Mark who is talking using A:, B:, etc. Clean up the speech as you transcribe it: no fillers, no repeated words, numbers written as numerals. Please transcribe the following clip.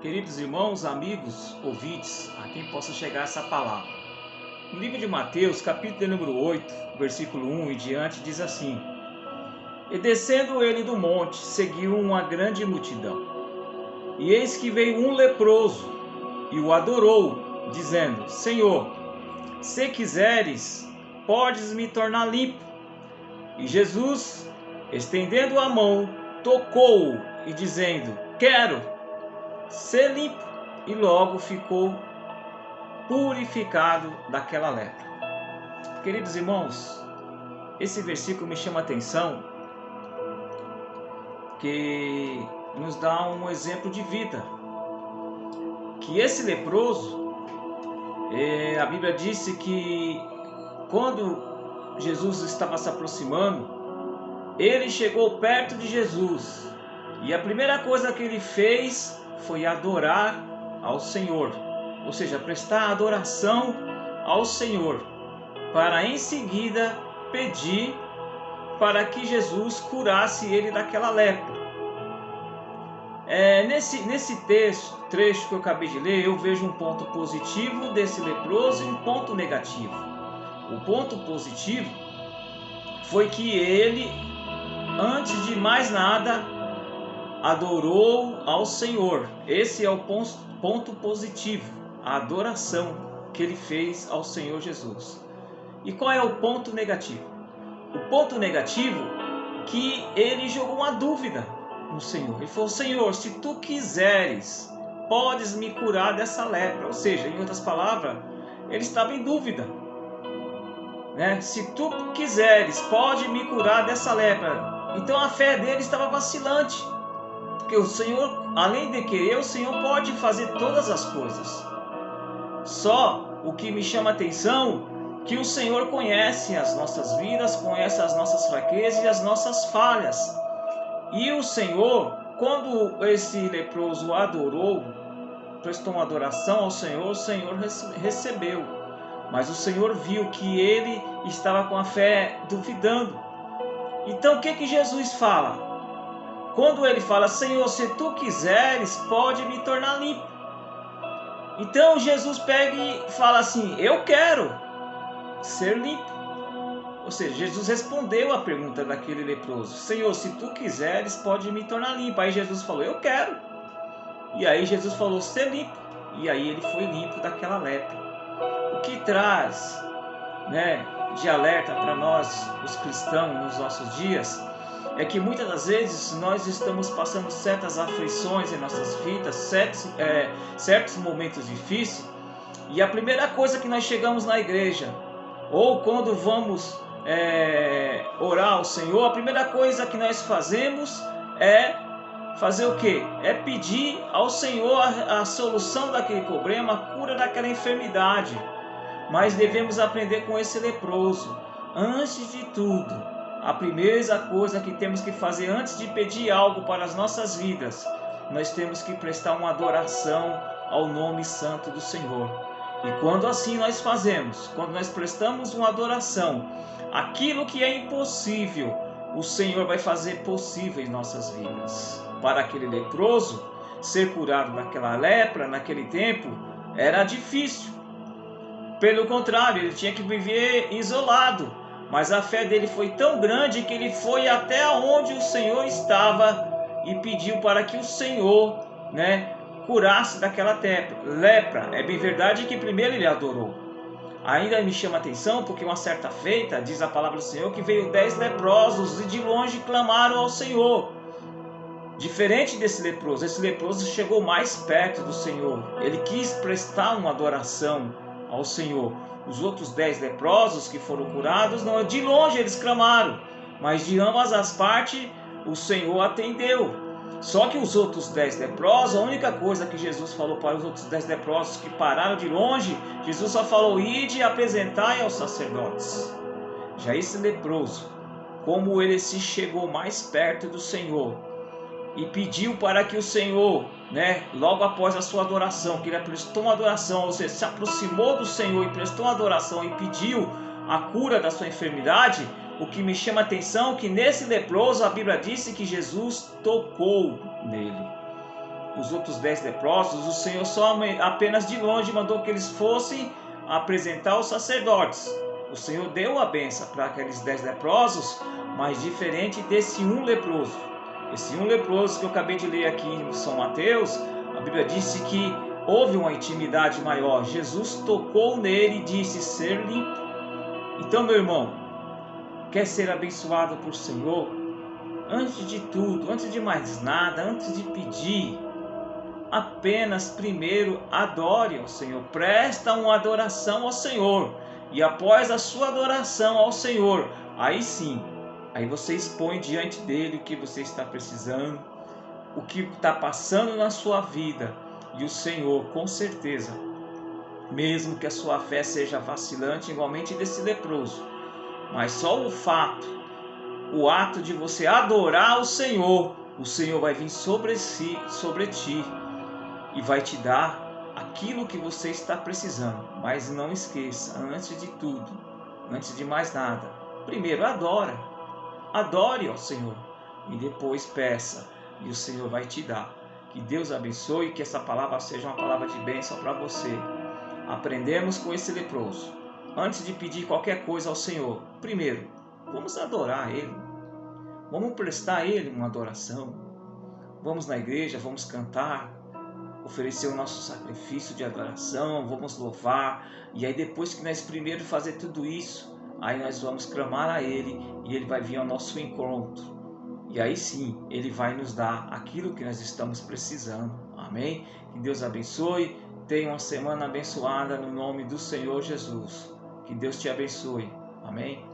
A: Queridos irmãos, amigos, ouvintes, a quem possa chegar essa palavra. No livro de Mateus, capítulo número 8, versículo 1 e diante, diz assim: E descendo ele do monte, seguiu uma grande multidão. E eis que veio um leproso, e o adorou, dizendo: Senhor, se quiseres, podes me tornar limpo. E Jesus, estendendo a mão, tocou-o, e dizendo: Quero ser limpo. E logo ficou purificado daquela lepra. Queridos irmãos, esse versículo me chama a atenção, que nos dá um exemplo de vida. Que esse leproso, a Bíblia disse que quando Jesus estava se aproximando, ele chegou perto de Jesus. E a primeira coisa que ele fez foi adorar ao Senhor, ou seja, prestar adoração ao Senhor, para em seguida pedir para que Jesus curasse ele daquela lepra. Nesse trecho que eu acabei de ler, eu vejo um ponto positivo desse leproso e um ponto negativo. O ponto positivo foi que ele, antes de mais nada, adorou ao Senhor. Esse é o ponto positivo, a adoração que ele fez ao Senhor Jesus. E qual é o ponto negativo? O ponto negativo é que ele jogou uma dúvida no Senhor. Ele falou: Senhor, se tu quiseres, podes me curar dessa lepra. Ou seja, em outras palavras, ele estava em dúvida, né? Se tu quiseres, pode me curar dessa lepra. Então a fé dele estava vacilante. Porque o Senhor, além de querer, o Senhor pode fazer todas as coisas. Só o que me chama a atenção, que o Senhor conhece as nossas vidas, conhece as nossas fraquezas e as nossas falhas. E o Senhor, quando esse leproso adorou, prestou uma adoração ao Senhor, o Senhor recebeu. Mas o Senhor viu que ele estava com a fé duvidando. Então o que Jesus fala? Quando ele fala: Senhor, se tu quiseres, pode me tornar limpo. Então Jesus pega e fala assim: eu quero ser limpo. Ou seja, Jesus respondeu a pergunta daquele leproso: Senhor, se tu quiseres, pode me tornar limpo. Aí Jesus falou: eu quero. E aí Jesus falou: ser limpo. E aí ele foi limpo daquela lepra. O que traz, de alerta para nós, os cristãos, nos nossos dias, é que muitas das vezes nós estamos passando certas aflições em nossas vidas, certos momentos difíceis, e a primeira coisa que nós chegamos na igreja, ou quando vamos orar ao Senhor, a primeira coisa que nós fazemos é fazer o quê? É pedir ao Senhor a solução daquele problema, a cura daquela enfermidade. Mas devemos aprender com esse leproso. Antes de tudo, a primeira coisa que temos que fazer antes de pedir algo para as nossas vidas, nós temos que prestar uma adoração ao nome santo do Senhor. E quando assim nós fazemos, quando nós prestamos uma adoração, aquilo que é impossível, o Senhor vai fazer possível em nossas vidas. Para aquele leproso, ser curado daquela lepra naquele tempo era difícil. Pelo contrário, ele tinha que viver isolado. Mas a fé dele foi tão grande que ele foi até onde o Senhor estava e pediu para que o Senhor, curasse daquela lepra. É bem verdade que primeiro ele adorou. Ainda me chama a atenção porque uma certa feita, diz a palavra do Senhor, que veio 10 leprosos e de longe clamaram ao Senhor. Diferente desse leproso, esse leproso chegou mais perto do Senhor. Ele quis prestar uma adoração ao Senhor. Os outros 10 leprosos que foram curados, não, de longe eles clamaram, mas de ambas as partes o Senhor atendeu. Só que os outros 10 leprosos, a única coisa que Jesus falou para os outros 10 leprosos que pararam de longe, Jesus só falou: ide e apresentai aos sacerdotes. Já esse leproso, como ele se chegou mais perto do Senhor e pediu para que o Senhor, logo após a sua adoração, que ele prestou uma adoração, ou seja, se aproximou do Senhor e prestou uma adoração e pediu a cura da sua enfermidade, o que me chama a atenção é que nesse leproso a Bíblia disse que Jesus tocou nele. os outros 10 leprosos, o Senhor só apenas de longe mandou que eles fossem apresentar os sacerdotes. O Senhor deu a bênção para aqueles 10 leprosos, mas diferente desse um leproso. Esse um leproso que eu acabei de ler aqui em São Mateus, a Bíblia disse que houve uma intimidade maior. Jesus tocou nele e disse ser limpo. Então, meu irmão, quer ser abençoado por Senhor? Antes de tudo, antes de mais nada, antes de pedir, apenas primeiro adore ao Senhor. Presta uma adoração ao Senhor. E após a sua adoração ao Senhor, aí sim, aí você expõe diante dele o que você está precisando, o que está passando na sua vida. E o Senhor, com certeza, mesmo que a sua fé seja vacilante, igualmente desse leproso, mas só o ato de você adorar o Senhor vai vir sobre ti e vai te dar aquilo que você está precisando. Mas não esqueça, antes de tudo, antes de mais nada, primeiro adore ao Senhor e depois peça e o Senhor vai te dar. Que Deus abençoe, que essa palavra seja uma palavra de bênção para você. Aprendemos com esse leproso. Antes de pedir qualquer coisa ao Senhor, primeiro, vamos adorar Ele. Vamos prestar a Ele uma adoração. Vamos na igreja, vamos cantar, oferecer o nosso sacrifício de adoração, vamos louvar. E aí depois que nós primeiro fazer tudo isso, aí nós vamos clamar a Ele e Ele vai vir ao nosso encontro. E aí sim, Ele vai nos dar aquilo que nós estamos precisando. Amém? Que Deus abençoe. Tenha uma semana abençoada no nome do Senhor Jesus. Que Deus te abençoe. Amém?